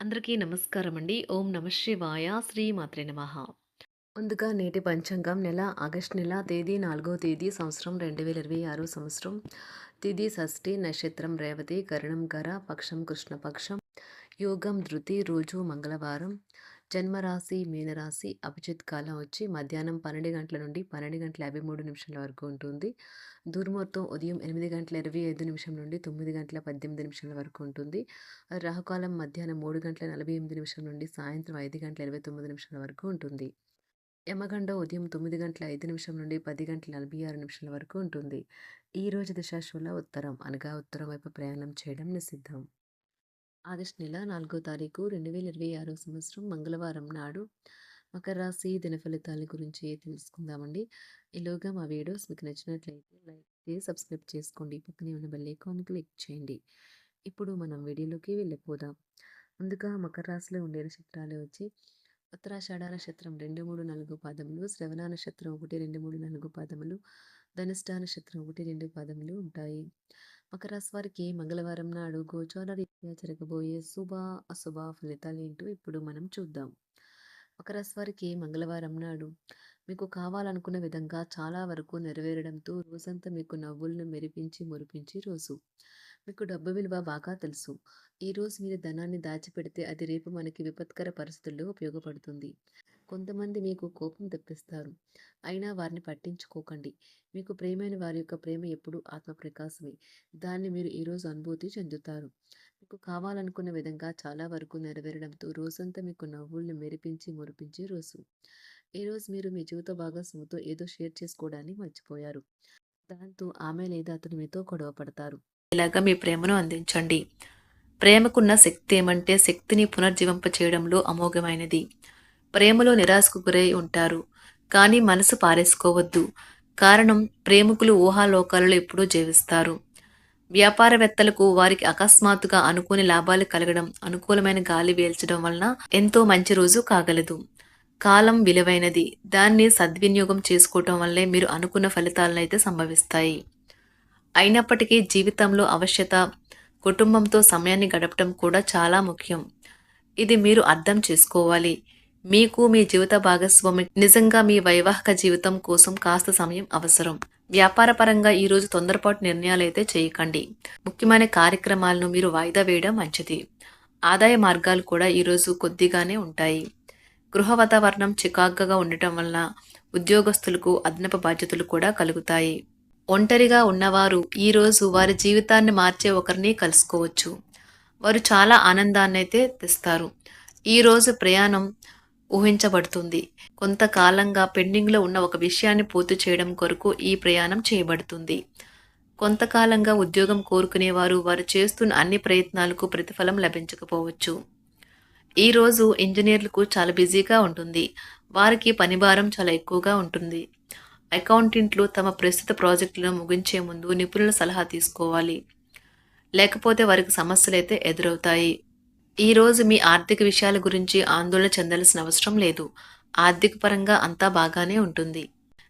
అందరికీ నమస్కారం అండి. ఓం నమ శివాయ. శ్రీ మాత్రే నమః. ముందుగా నేటి పంచాంగం నెల ఆగస్టు నెల తేదీ 4వ తేదీ సంవత్సరం 2026 సంవత్సరం. తిథి షష్ఠి, నక్షత్రం రేవతి, కరణం కర, పక్షం కృష్ణపక్షం, యోగం ధృతి, రోజు మంగళవారం, జన్మరాశి మీనరాశి, అభిజిత్ కాలం వచ్చి మధ్యాహ్నం 12 గంటల నుండి 12 గంటల 53 నిమిషాల వరకు ఉంటుంది. దుర్ముహూర్తం ఉదయం 8 గంటల 25 నిమిషం నుండి 9 గంటల 18 నిమిషాల వరకు ఉంటుంది. రాహుకాలం మధ్యాహ్నం 3 గంటల 48 నిమిషం నుండి సాయంత్రం 5 గంటల 29 నిమిషాల వరకు ఉంటుంది. యమగండ ఉదయం 9 గంటల 5 నిమిషం నుండి 10 గంటల 46 నిమిషాల వరకు ఉంటుంది. ఈ రోజు దిశాశూల ఉత్తరం అనగా ఉత్తరం వైపు ప్రయాణం చేయడం నిషిద్ధం. ఆగస్టు నెల 4వ తారీఖు 2026 సంవత్సరం మంగళవారం నాడు మకర రాశి దిన ఫలితాల గురించి తెలుసుకుందామండి. ఈలోగా మా వీడియోస్ మీకు నచ్చినట్లయితే లైక్ చేసి సబ్స్క్రైబ్ చేసుకోండి. పక్కనే ఉన్న బెల్ ఐకాన్ క్లిక్ చేయండి. ఇప్పుడు మనం వీడియోలోకి వెళ్ళిపోదాం. ముందుగా మకర రాశిలో ఉండే నక్షత్రాలు వచ్చి ఉత్తరాషాఢ నక్షత్రం 2, 3, 4 పాదములు, శ్రవణ నక్షత్రం 1, 2, 3, 4 పాదములు, ధనిష్ట నక్షత్రం 1, 2 పాదములు ఉంటాయి. మకర రాశి వారికి మంగళవారం నాడు గోచార రీత్యా జరగబోయే శుభ అశుభ ఫలితాలు ఏంటో ఇప్పుడు మనం చూద్దాం. మకర రాశి వారికి మంగళవారం నాడు మీకు కావాలనుకున్న విధంగా చాలా వరకు నెరవేరడంతో రోజంతా మీకు నవ్వులను మెరిపించి మురిపించి రోజు. మీకు డబ్బు విలువ బాగా తెలుసు. ఈరోజు మీరు ధనాన్ని దాచిపెడితే అది రేపు మనకి విపత్కర పరిస్థితుల్లో ఉపయోగపడుతుంది. కొంతమంది మీకు కోపం తెప్పిస్తారు. అయినా వారిని పట్టించుకోకండి. మీకు ప్రియమైన వారి యొక్క ప్రేమ ఎప్పుడూ ఆత్మప్రకాశమే. దాన్ని మీరు ఈరోజు అనుభూతి చెందుతారు. మీకు కావాలనుకున్న విధంగా చాలా వరకు నెరవేరడంతో రోజంతా మీకు నవ్వుల్ని మెరిపించి మురిపించే రోజు. ఈరోజు మీరు మీ జీవిత భాగస్వామితో ఏదో షేర్ చేసుకోవడాన్ని మర్చిపోయారు. దాంతో ఆమె లేదా అతను మీతో గొడవ పడతారు. ఇలాగా మీ ప్రేమను అందించండి. ప్రేమకున్న శక్తి ఏమంటే శక్తిని పునర్జీవింప చేయడంలో అమోఘమైనది. ప్రేమలో నిరాశకు గురై ఉంటారు. కానీ మనసు పారేసుకోవద్దు. కారణం ప్రేమికులు ఊహాలోకాలలో ఎప్పుడూ జీవిస్తారు. వ్యాపారవేత్తలకు వారికి అకస్మాత్తుగా అనుకోని లాభాలు కలగడం, అనుకూలమైన గాలి వీల్చడం వలన ఎంతో మంచి రోజు కాగలదు. కాలం విలువైనది. దాన్ని సద్వినియోగం చేసుకోవటం వల్లే మీరు అనుకున్న ఫలితాలనైతే సంభవిస్తాయి. అయినప్పటికీ జీవితంలో అవశ్యత కుటుంబంతో సమయాన్ని గడపటం కూడా చాలా ముఖ్యం. ఇది మీరు అర్థం చేసుకోవాలి. మీకు మీ జీవిత భాగస్వామి నిజంగా మీ వైవాహిక జీవితం కోసం కాస్త సమయం అవసరం. వ్యాపారపరంగా ఈరోజు తొందరపాటు నిర్ణయాలైతే చేయకండి. ముఖ్యమైన కార్యక్రమాలను మీరు వాయిదా వేయడం మంచిది. ఆదాయ మార్గాలు కూడా ఈరోజు కొద్దిగానే ఉంటాయి. గృహ వాతావరణం చికాకుగా ఉండటం వల్ల ఉద్యోగస్తులకు అదనపు బాధ్యతలు కూడా కలుగుతాయి. ఒంటరిగా ఉన్నవారు ఈరోజు వారి జీవితాన్ని మార్చే ఒకరిని కలుసుకోవచ్చు. వారు చాలా ఆనందాన్ని అయితే తెస్తారు. ఈరోజు ప్రయాణం ఊహించబడుతుంది. కొంతకాలంగా పెండింగ్లో ఉన్న ఒక విషయాన్ని పూర్తి చేయడం కొరకు ఈ ప్రయాణం చేయబడుతుంది. కొంతకాలంగా ఉద్యోగం కోరుకునేవారు వారు చేస్తున్న అన్ని ప్రయత్నాలకు ప్రతిఫలం లభించకపోవచ్చు. ఈరోజు ఇంజనీర్లకు చాలా బిజీగా ఉంటుంది. వారికి పనిభారం చాలా ఎక్కువగా ఉంటుంది. అకౌంటెంట్లు తమ ప్రస్తుత ప్రాజెక్టులను ముగించే ముందు నిపుణుల సలహా తీసుకోవాలి. లేకపోతే వారికి సమస్యలైతే ఎదురవుతాయి. ఈరోజు మీ ఆర్థిక విషయాల గురించి ఆందోళన చెందాల్సిన అవసరం లేదు. ఆర్థిక పరంగా అంతా బాగానే ఉంటుంది.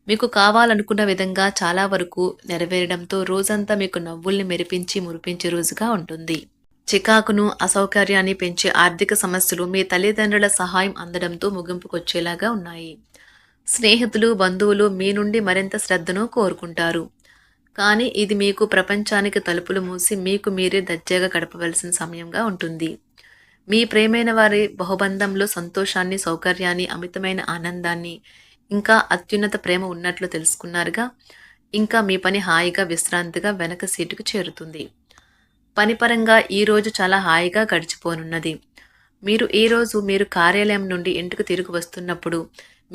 మీకు కావాలనుకున్న విధంగా చాలా వరకు నెరవేరడంతో రోజంతా మీకు నవ్వుల్ని మెరిపించి మురిపించే రోజుగా ఉంటుంది. చికాకును అసౌకర్యాన్ని పెంచే ఆర్థిక సమస్యలు మీ తల్లిదండ్రుల సహాయం అందడంతో ముగింపుకొచ్చేలాగా ఉన్నాయి. స్నేహితులు బంధువులు మీ నుండి మరింత శ్రద్ధను కోరుకుంటారు. కానీ ఇది మీకు ప్రపంచానికి తలుపులు మూసి మీకు మీరే దర్జాగా గడపవలసిన సమయంగా ఉంటుంది. మీ ప్రేమైన వారి బహుబంధంలో సంతోషాన్ని, సౌకర్యాన్ని, అమితమైన ఆనందాన్ని, ఇంకా అత్యున్నత ప్రేమ ఉన్నట్లు తెలుసుకున్నారుగా. ఇంకా మీ పని హాయిగా విశ్రాంతిగా వెనక సీటుకు చేరుతుంది. పనిపరంగా ఈరోజు చాలా హాయిగా గడిచిపోనున్నది. మీరు కార్యాలయం నుండి ఇంటికి తిరిగి వస్తున్నప్పుడు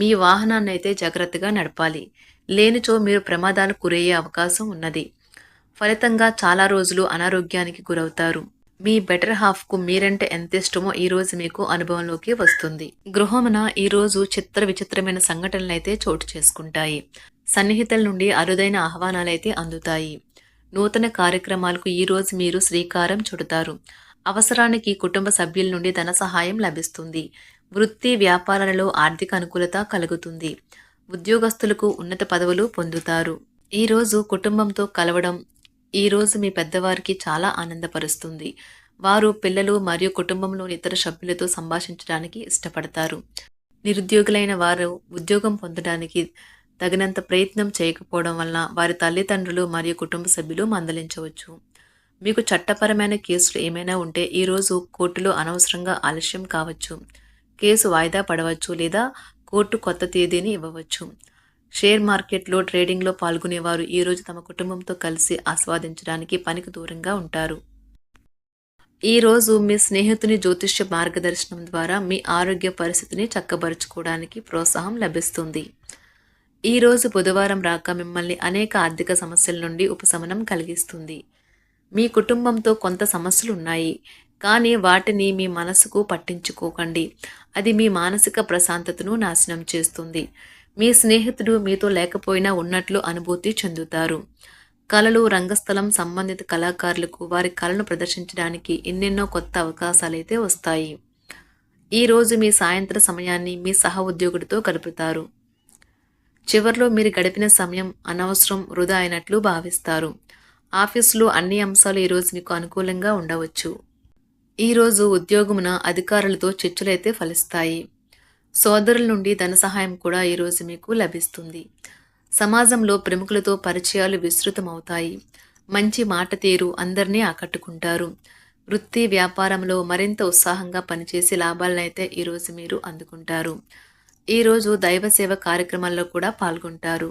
మీ వాహనాన్ని అయితే జాగ్రత్తగా నడపాలి. లేనిచో మీరు ప్రమాదాలకు గురయ్యే అవకాశం ఉన్నది. ఫలితంగా చాలా రోజులు అనారోగ్యానికి గురవుతారు. మీ బెటర్ హాఫ్కు మీరంటే ఎంత ఇష్టమో ఈరోజు మీకు అనుభవంలోకి వస్తుంది. గృహమున ఈరోజు చిత్ర విచిత్రమైన సంఘటనలైతే చోటు చేసుకుంటాయి. సన్నిహితుల నుండి అరుదైన ఆహ్వానాలైతే అందుతాయి. నూతన కార్యక్రమాలకు ఈరోజు మీరు శ్రీకారం చుడతారు. అవసరానికి కుటుంబ సభ్యుల నుండి ధన సహాయం లభిస్తుంది. వృత్తి వ్యాపారాలలో ఆర్థిక అనుకూలత కలుగుతుంది. ఉద్యోగస్తులకు ఉన్నత పదవులు పొందుతారు. ఈరోజు కుటుంబంతో కలవడం ఈరోజు మీ పెద్దవారికి చాలా ఆనందపరుస్తుంది. వారు పిల్లలు మరియు కుటుంబంలోని ఇతర సభ్యులతో సంభాషించడానికి ఇష్టపడతారు. నిరుద్యోగులైన వారు ఉద్యోగం పొందడానికి తగినంత ప్రయత్నం చేయకపోవడం వలన వారి తల్లిదండ్రులు మరియు కుటుంబ సభ్యులు మందలించవచ్చు. మీకు చట్టపరమైన కేసులు ఏమైనా ఉంటే ఈరోజు కోర్టులో అనవసరంగా ఆలస్యం కావచ్చు. కేసు వాయిదా పడవచ్చు లేదా కోర్టు కొత్త తేదీని ఇవ్వవచ్చు. షేర్ మార్కెట్లో ట్రేడింగ్లో పాల్గొనేవారు ఈరోజు తమ కుటుంబంతో కలిసి ఆస్వాదించడానికి పనికి దూరంగా ఉంటారు. ఈరోజు మీ స్నేహితుని జ్యోతిష్య మార్గదర్శనం ద్వారా మీ ఆరోగ్య పరిస్థితిని చక్కబరుచుకోవడానికి ప్రోత్సాహం లభిస్తుంది. ఈరోజు బుధవారం రాక మిమ్మల్ని అనేక ఆర్థిక సమస్యల నుండి ఉపశమనం కలిగిస్తుంది. మీ కుటుంబంతో కొంత సమస్యలు ఉన్నాయి, కానీ వాటిని మీ మనసుకు పట్టించుకోకండి. అది మీ మానసిక ప్రశాంతతను నాశనం చేస్తుంది. మీ స్నేహితుడు మీతో లేకపోయినా ఉన్నట్లు అనుభూతి చెందుతారు. కళలు, రంగస్థలం సంబంధిత కళాకారులకు వారి కళను ప్రదర్శించడానికి ఎన్నెన్నో కొత్త అవకాశాలైతే వస్తాయి. ఈరోజు మీ సాయంత్ర సమయాన్ని మీ సహ ఉద్యోగుడితో గడుపుతారు. చివర్లో మీరు గడిపిన సమయం అనవసరం, వృధా అయినట్లు భావిస్తారు. ఆఫీసులో అన్ని అంశాలు ఈరోజు మీకు అనుకూలంగా ఉండవచ్చు. ఈరోజు ఉద్యోగమున అధికారులతో చర్చలైతే ఫలిస్తాయి. సోదరుల నుండి ధన సహాయం కూడా ఈరోజు మీకు లభిస్తుంది. సమాజంలో ప్రముఖులతో పరిచయాలు విస్తృతమవుతాయి. మంచి మాట తీరు అందరినీ ఆకట్టుకుంటారు. వృత్తి వ్యాపారంలో మరింత ఉత్సాహంగా పనిచేసి లాభాలనైతే ఈరోజు మీరు అందుకుంటారు. ఈరోజు దైవ సేవ కార్యక్రమాల్లో కూడా పాల్గొంటారు.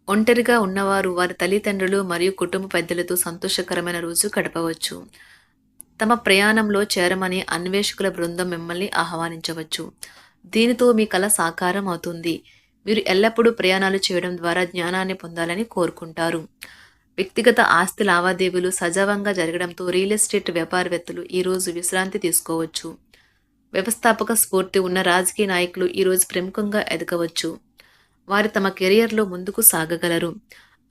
ఒంటరిగా ఉన్నవారు వారి తల్లిదండ్రులు మరియు కుటుంబ పెద్దలతో సంతోషకరమైన రోజు గడపవచ్చు. తమ ప్రయాణంలో చేరమని అన్వేషకుల బృందం మిమ్మల్ని ఆహ్వానించవచ్చు. దీనితో మీ కల సాకారం అవుతుంది. మీరు ఎల్లప్పుడూ ప్రయాణాలు చేయడం ద్వారా జ్ఞానాన్ని పొందాలని కోరుకుంటారు. వ్యక్తిగత ఆస్తి లావాదేవీలు సజావంగా జరగడంతో రియల్ ఎస్టేట్ వ్యాపారవేత్తలు ఈరోజు విశ్రాంతి తీసుకోవచ్చు. వ్యవస్థాపక స్ఫూర్తి ఉన్న రాజకీయ నాయకులు ఈరోజు ప్రముఖంగా ఎదగవచ్చు. వారు తమ కెరియర్లో ముందుకు సాగగలరు.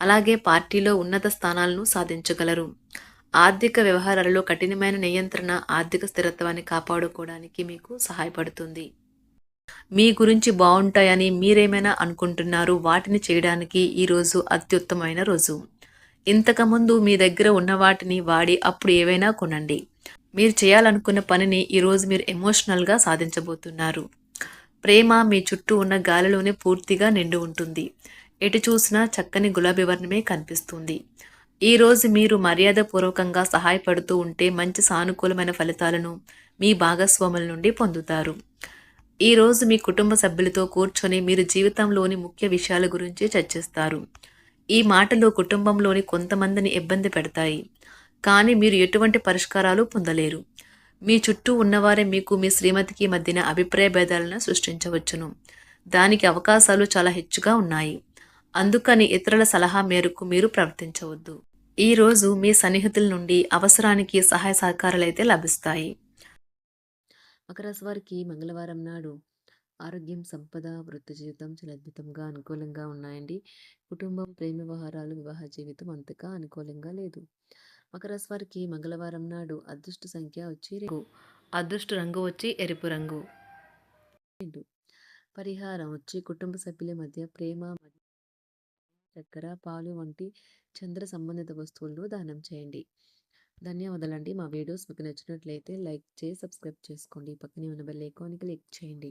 అలాగే పార్టీలో ఉన్నత స్థానాలను సాధించగలరు. ఆర్థిక వ్యవహారాలలో కఠినమైన నియంత్రణ ఆర్థిక స్థిరత్వాన్ని కాపాడుకోవడానికి మీకు సహాయపడుతుంది. మీ గురించి బాగుంటాయని మీరేమైనా అనుకుంటున్నారు, వాటిని చేయడానికి ఈరోజు అత్యుత్తమైన రోజు. ఇంతకుముందు మీ దగ్గర ఉన్న వాటిని వాడి అప్పుడు ఏవైనా కొనండి. మీరు చేయాలనుకున్న పనిని ఈరోజు మీరు ఎమోషనల్గా సాధించబోతున్నారు. ప్రేమ మీ చుట్టూ ఉన్న గాలిలోనే పూర్తిగా నిండి ఉంటుంది. ఎటు చూసినా చక్కని గులాబీ వర్ణమే కనిపిస్తుంది. ఈరోజు మీరు మర్యాదపూర్వకంగా సహాయపడుతూ ఉంటే మంచి సానుకూలమైన ఫలితాలను మీ భాగస్వాముల నుండి పొందుతారు. ఈరోజు మీ కుటుంబ సభ్యులతో కూర్చొని మీరు జీవితంలోని ముఖ్య విషయాల గురించి చర్చిస్తారు. ఈ మాటలు కుటుంబంలోని కొంతమందిని ఇబ్బంది పెడతాయి, కానీ మీరు ఎటువంటి పరిష్కారాలు పొందలేరు. మీ చుట్టూ ఉన్నవారే మీకు మీ శ్రీమతికి మధ్యన అభిప్రాయ భేదాలను సృష్టించవచ్చును. దానికి అవకాశాలు చాలా హెచ్చుగా ఉన్నాయి. అందుకని ఇతరుల సలహా మేరకు మీరు ప్రవర్తించవద్దు. ఈరోజు మీ సన్నిహితుల నుండి అవసరానికి సహాయ సహకారాలైతే లభిస్తాయి. మకర రాశి వారికి మంగళవారం నాడు ఆరోగ్యం, సంపద, వృత్తి జీవితం చాలా అద్భుతంగా అనుకూలంగా ఉన్నాయండి. కుటుంబం, ప్రేమ వ్యవహారాలు, వివాహ జీవితం అంతగా అనుకూలంగా లేదు. మకర రాశి వారికి మంగళవారం నాడు అదృష్ట సంఖ్య వచ్చి అదృష్ట రంగు వచ్చి ఎరుపు రంగు. పరిహారం వచ్చి కుటుంబ సభ్యుల మధ్య ప్రేమ, చక్కెర, పాలు వంటి చంద్ర సంబంధిత వస్తువులను దానం చేయండి. ధన్యవాదాలండి. మా వీడియోస్ మీకు నచ్చినట్లయితే లైక్ చేసి సబ్స్క్రైబ్ చేసుకోండి. పక్కనే ఉన్న బెల్ ఐకాన్ని క్లిక్ చేయండి.